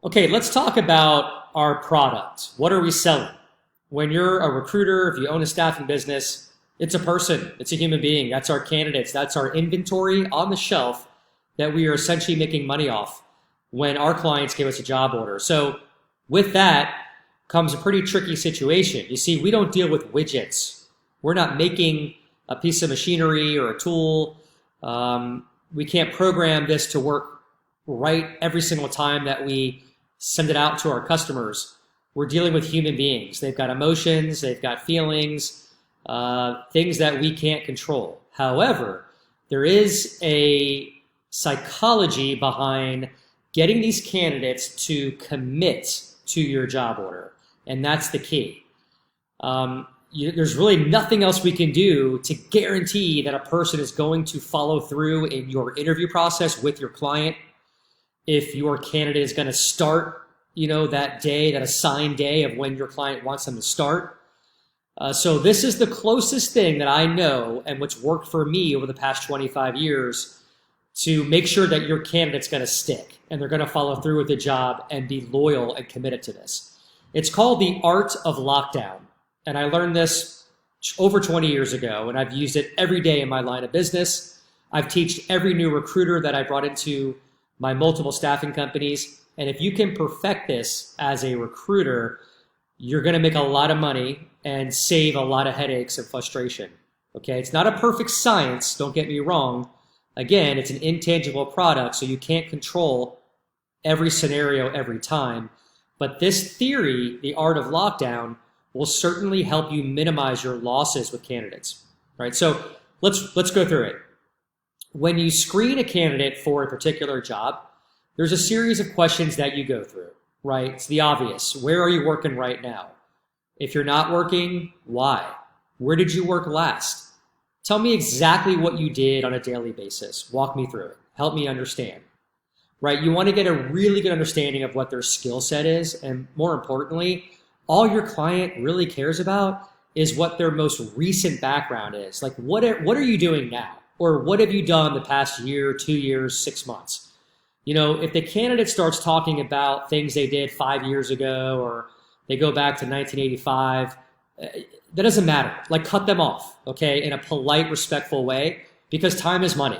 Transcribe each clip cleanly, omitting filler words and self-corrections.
Okay, let's talk about our product. What are we selling? When you're a recruiter, if you own a staffing business, it's a person, it's a human being. That's our candidates, that's our inventory on the shelf that we are essentially making money off when our clients give us a job order. So with that comes a pretty tricky situation. You see, we don't deal with widgets. We're not making a piece of machinery or a tool. We can't program this to work right every single time that we send it out to our customers. We're dealing with human beings. They've got emotions, they've got feelings, things that we can't control. However, there is a psychology behind getting these candidates to commit to your job order, and that's the key. There's really nothing else we can do to guarantee that a person is going to follow through in your interview process with your client. If your candidate is going to start, that day, that assigned day of when your client wants them to start. So this is the closest thing that I know and what's worked for me over the past 25 years to make sure that your candidate's going to stick and they're going to follow through with the job and be loyal and committed to this. It's called the art of lockdown. And I learned this over 20 years ago, and I've used it every day in my line of business. I've taught every new recruiter that I brought into my multiple staffing companies. And if you can perfect this as a recruiter, you're going to make a lot of money and save a lot of headaches and frustration. Okay, it's not a perfect science, don't get me wrong. Again, it's an intangible product, so you can't control every scenario every time. But this theory, the art of lockdown, will certainly help you minimize your losses with candidates. Right? So let's go through it. When you screen a candidate for a particular job, there's a series of questions that you go through, right? It's the obvious. Where are you working right now? If you're not working, why? Where did you work last? Tell me exactly what you did on a daily basis. Walk me through it. Help me understand, right? You want to get a really good understanding of what their skill set is. And more importantly, all your client really cares about is what their most recent background is. Like, what are you doing now? Or what have you done the past year, 2 years, 6 months? If the candidate starts talking about things they did 5 years ago, or they go back to 1985, that doesn't matter. Like, cut them off, okay, in a polite, respectful way, because time is money.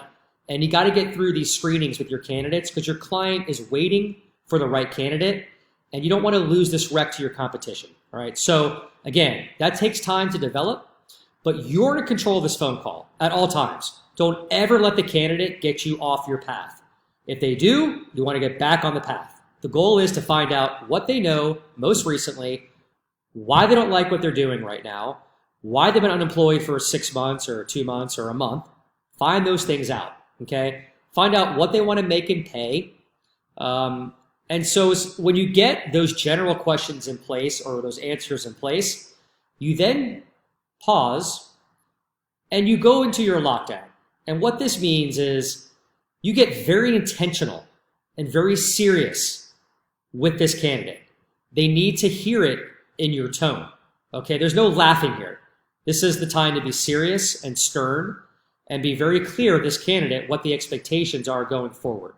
And you got to get through these screenings with your candidates because your client is waiting for the right candidate, and you don't want to lose this rec to your competition, all right? So, again, that takes time to develop, but you're in control of this phone call at all times. Don't ever let the candidate get you off your path. If they do, you want to get back on the path. The goal is to find out what they know most recently, why they don't like what they're doing right now, why they've been unemployed for 6 months or 2 months or a month. Find those things out, okay? Find out what they want to make and pay. And so when you get those general questions in place or those answers in place, you then pause and you go into your lockdown. And what this means is you get very intentional and very serious with this candidate. They need to hear it in your tone, okay? There's no laughing here. This is the time to be serious and stern and be very clear with this candidate what the expectations are going forward.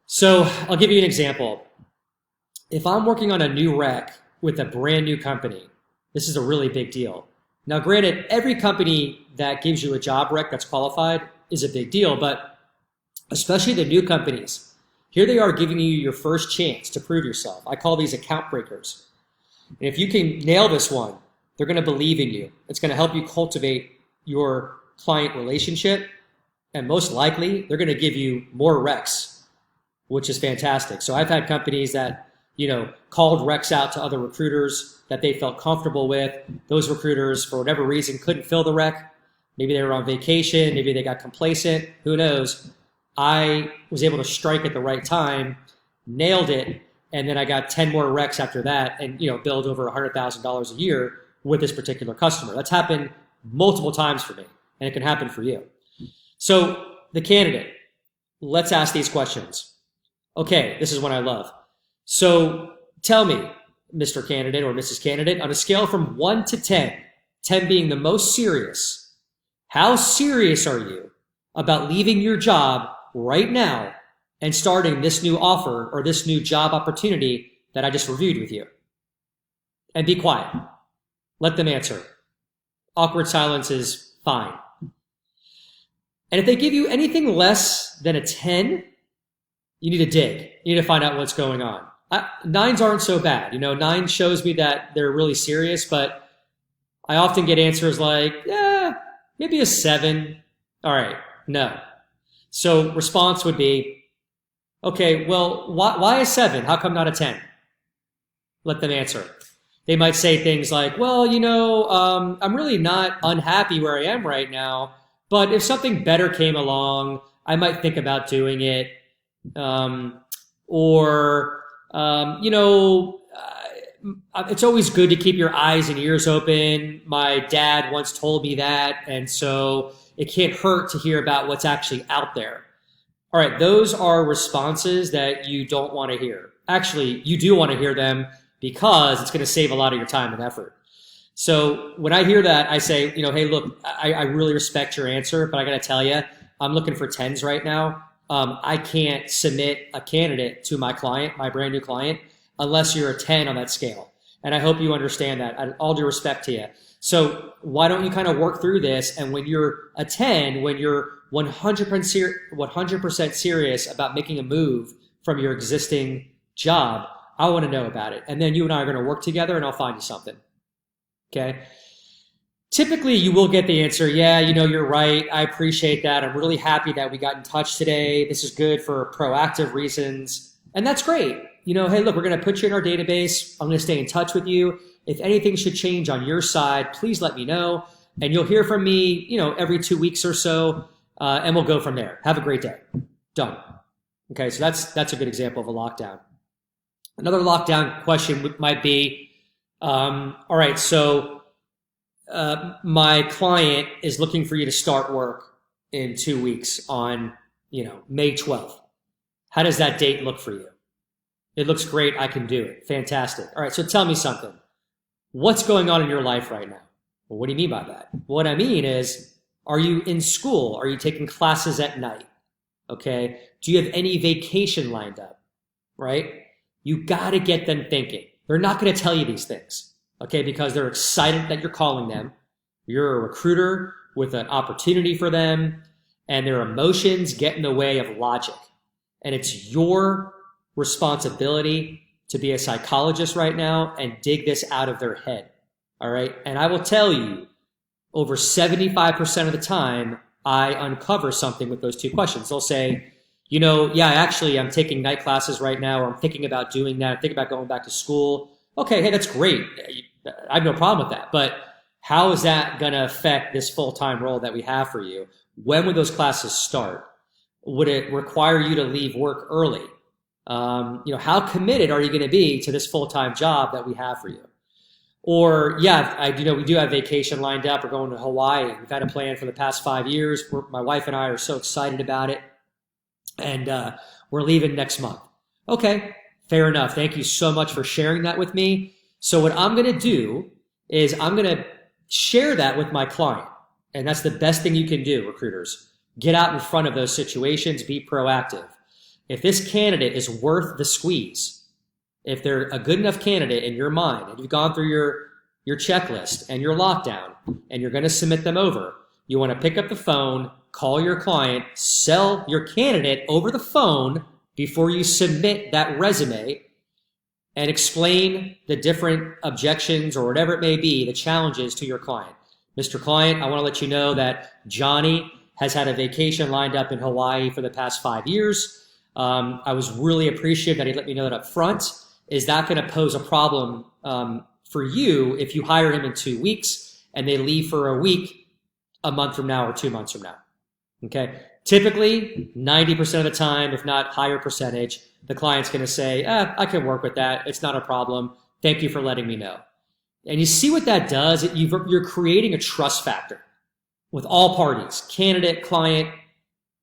So I'll give you an example. If I'm working on a new rec with a brand new company, this is a really big deal. Now, granted, every company that gives you a job rec that's qualified is a big deal, but especially the new companies, here they are giving you your first chance to prove yourself. I call these account breakers. And if you can nail this one, they're going to believe in you. It's going to help you cultivate your client relationship, and most likely, they're going to give you more recs, which is fantastic. So I've had companies that called recs out to other recruiters that they felt comfortable with. Those recruiters, for whatever reason, couldn't fill the rec. Maybe they were on vacation. Maybe they got complacent. Who knows? I was able to strike at the right time, nailed it, and then I got 10 more recs after that and, billed over $100,000 a year with this particular customer. That's happened multiple times for me, and it can happen for you. So the candidate, let's ask these questions. Okay, this is one I love. So tell me, Mr. Candidate or Mrs. Candidate, on a scale from 1 to 10, 10 being the most serious, how serious are you about leaving your job right now and starting this new offer or this new job opportunity that I just reviewed with you? And be quiet. Let them answer. Awkward silence is fine. And if they give you anything less than a 10, you need to dig. You need to find out what's going on. Nines aren't so bad. 9 shows me that they're really serious, but I often get answers like, maybe a 7. All right, no. So response would be, okay, well, why a 7? How come not a 10? Let them answer. They might say things like, well, I'm really not unhappy where I am right now, but if something better came along, I might think about doing it. It's always good to keep your eyes and ears open. My dad once told me that, and so it can't hurt to hear about what's actually out there. All right, those are responses that you don't want to hear. Actually, you do want to hear them because it's going to save a lot of your time and effort. So when I hear that, I say, hey, look, I really respect your answer, but I got to tell you, I'm looking for 10s right now. I can't submit a candidate to my client, my brand new client, unless you're a 10 on that scale. And I hope you understand that. All due respect to you. So why don't you kind of work through this? And when you're a 10, when you're 100% serious about making a move from your existing job, I want to know about it. And then you and I are going to work together and I'll find you something. Okay. Typically you will get the answer, yeah, you're right. I appreciate that. I'm really happy that we got in touch today. This is good for proactive reasons. And that's great. Hey, look, we're going to put you in our database. I'm going to stay in touch with you. If anything should change on your side, please let me know. And you'll hear from me, every 2 weeks or so. And we'll go from there. Have a great day. Done. Okay. So that's a good example of a lockdown. Another lockdown question might be, all right, so my client is looking for you to start work in 2 weeks on, May 12th. How does that date look for you? It looks great. I can do it. Fantastic. All right, so tell me something. What's going on in your life right now? Well, what do you mean by that? What I mean is, are you in school? Are you taking classes at night? Okay. Do you have any vacation lined up? Right? You got to get them thinking. They're not going to tell you these things, okay, because they're excited that you're calling them. You're a recruiter with an opportunity for them, and their emotions get in the way of logic. And it's your responsibility to be a psychologist right now and dig this out of their head, all right? And I will tell you, over 75% of the time, I uncover something with those 2 questions. They'll say, actually, I'm taking night classes right now, or I'm thinking about doing that. I'm thinking about going back to school. Okay, hey, that's great. I have no problem with that. But how is that going to affect this full-time role that we have for you? When would those classes start? Would it require you to leave work early? How committed are you going to be to this full-time job that we have for you? Or, we do have vacation lined up. We're going to Hawaii. We've had a plan for the past 5 years. My wife and I are so excited about it. And we're leaving next month. Okay, fair enough. Thank you so much for sharing that with me. So what I'm going to do is I'm going to share that with my client. And that's the best thing you can do, recruiters. Get out in front of those situations. Be proactive. If this candidate is worth the squeeze, if they're a good enough candidate in your mind, and you've gone through your checklist and your lockdown, and you're going to submit them over, you want to pick up the phone, call your client, sell your candidate over the phone before you submit that resume, and explain the different objections or whatever it may be, the challenges to your client. Mr. Client, I want to let you know that Johnny has had a vacation lined up in Hawaii for the past 5 years. I was really appreciative that he let me know that up front. Is that going to pose a problem for you if you hire him in 2 weeks and they leave for a week, a month from now, or 2 months from now? Okay. Typically, 90% of the time, if not higher percentage, the client's going to say, I can work with that. It's not a problem. Thank you for letting me know. And you see what that does? You're creating a trust factor with all parties, candidate, client,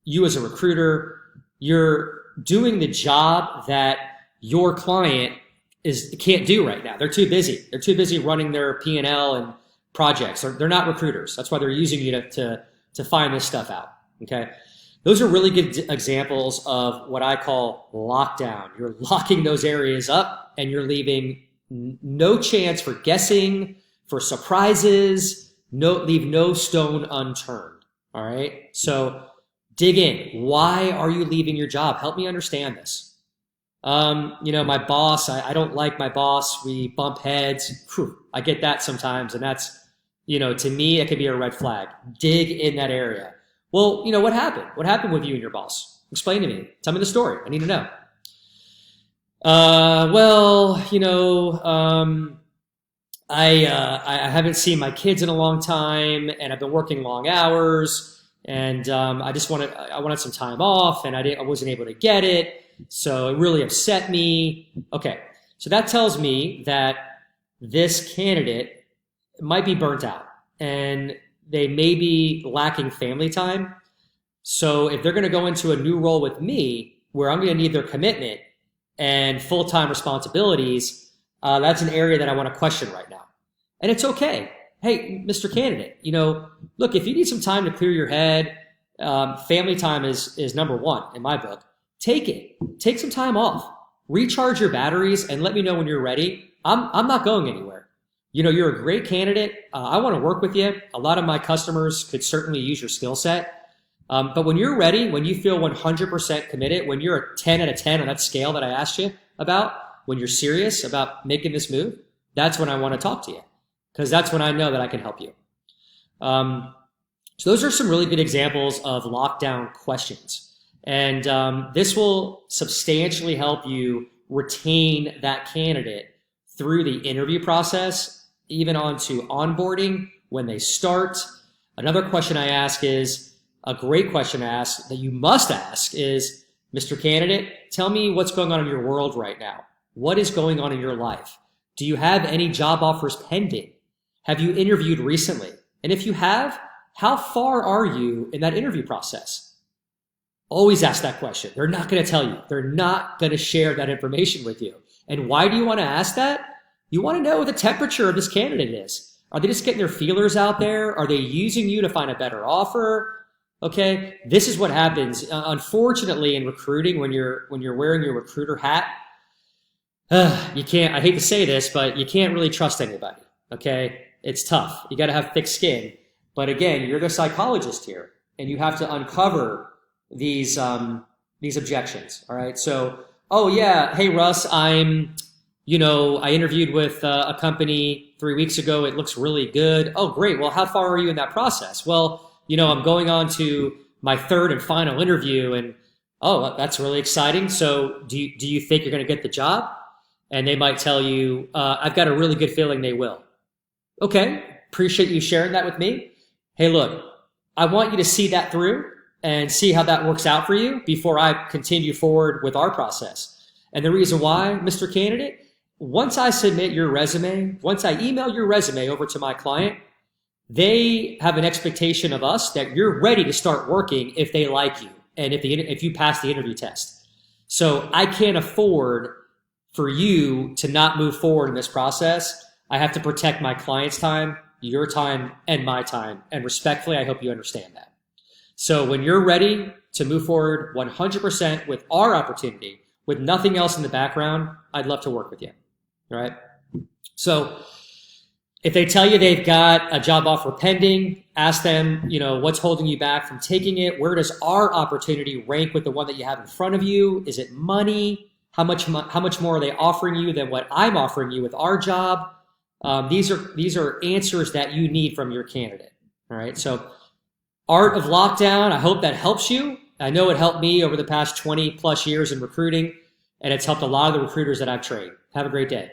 you as a recruiter. You're doing the job that your client can't do right now. They're too busy. They're too busy running their P&L and projects. They're not recruiters. That's why they're using you to find this stuff out. Okay. Those are really good examples of what I call lockdown. You're locking those areas up and you're leaving no chance for guessing, for surprises, leave no stone unturned. All right. So dig in. Why are you leaving your job? Help me understand this. My boss, I don't like my boss. We bump heads. Whew, I get that sometimes. And that's, to me, it could be a red flag. Dig in that area. Well, what happened? What happened with you and your boss? Explain to me. Tell me the story. I need to know. I haven't seen my kids in a long time, and I've been working long hours, and I wanted some time off, and I wasn't able to get it, so it really upset me. Okay, so that tells me that this candidate might be burnt out, and they may be lacking family time. So if they're going to go into a new role with me, where I'm going to need their commitment and full-time responsibilities, that's an area that I want to question right now. And it's okay. Hey, Mr. Candidate, look, if you need some time to clear your head, family time is number one in my book. Take it. Take some time off. Recharge your batteries and let me know when you're ready. I'm not going anywhere. You're a great candidate. I want to work with you. A lot of my customers could certainly use your skill set. But when you're ready, when you feel 100% committed, when you're a 10 out of 10 on that scale that I asked you about, when you're serious about making this move, that's when I want to talk to you, because that's when I know that I can help you. So those are some really good examples of lockdown questions. And this will substantially help you retain that candidate through the interview process, even onto onboarding when they start. Another question I ask is, a great question to ask that you must ask is, Mr. Candidate, tell me what's going on in your world right now. What is going on in your life? Do you have any job offers pending? Have you interviewed recently? And if you have, how far are you in that interview process? Always ask that question. They're not going to tell you. They're not going to share that information with you. And why do you want to ask that? You want to know what the temperature of this candidate is. Are they just getting their feelers out there? Are they using you to find a better offer? Okay, this is what happens. Unfortunately, in recruiting, when you're wearing your recruiter hat, you can't. I hate to say this, but you can't really trust anybody. Okay, it's tough. You got to have thick skin. But again, you're the psychologist here, and you have to uncover these objections. All right. So, oh yeah, hey Russ, I interviewed with a company 3 weeks ago. It looks really good. Oh, great. Well, how far are you in that process? Well, I'm going on to my third and final interview, and oh, that's really exciting. So do you think you're going to get the job? And they might tell you, I've got a really good feeling they will. Okay. Appreciate you sharing that with me. Hey, look, I want you to see that through and see how that works out for you before I continue forward with our process. And the reason why, Mr. Candidate, once I submit your resume, once I email your resume over to my client, they have an expectation of us that you're ready to start working if they like you and if you pass the interview test. So I can't afford for you to not move forward in this process. I have to protect my client's time, your time, and my time. And respectfully, I hope you understand that. So when you're ready to move forward 100% with our opportunity, with nothing else in the background, I'd love to work with you. All right? So if they tell you they've got a job offer pending, ask them, what's holding you back from taking it? Where does our opportunity rank with the one that you have in front of you? Is it money? How much more are they offering you than what I'm offering you with our job? These are answers that you need from your candidate. All right. So art of lockdown. I hope that helps you. I know it helped me over the past 20 plus years in recruiting, and it's helped a lot of the recruiters that I've trained. Have a great day.